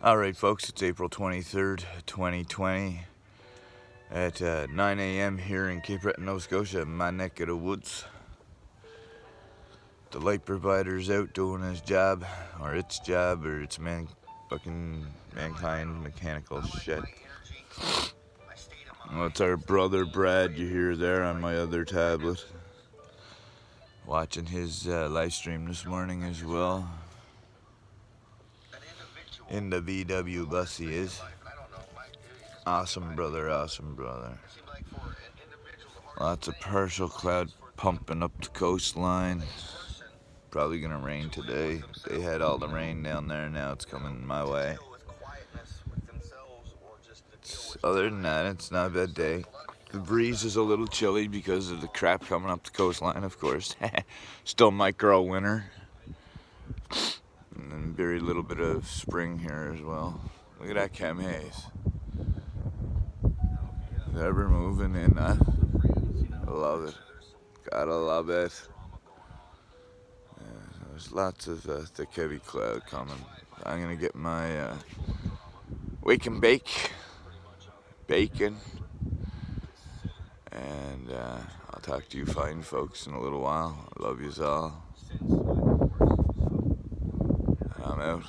Alright folks, it's April 23rd, 2020 at 9 a.m. here in Cape Breton, Nova Scotia, my neck of the woods. The light provider's out doing his job, or its mankind mechanical shit. Well, it's our brother Brad you hear there on my other tablet. Watching his live stream this morning as well. In the VW bus he is. Awesome brother, awesome brother. Lots of partial cloud pumping up the coastline. Probably gonna rain today. They had all the rain down there, now it's coming my way. Other than that, it's not a bad day. The breeze is a little chilly because of the crap coming up the coastline, of course. Still micro winter. And then very little bit of spring here as well. Look at that chem haze. Ever moving in, I love it. Gotta love it. There's lots of thick heavy cloud coming. I'm gonna get my wake and bake bacon, and I'll talk to you fine folks in a little while. I love yous all. I'm out.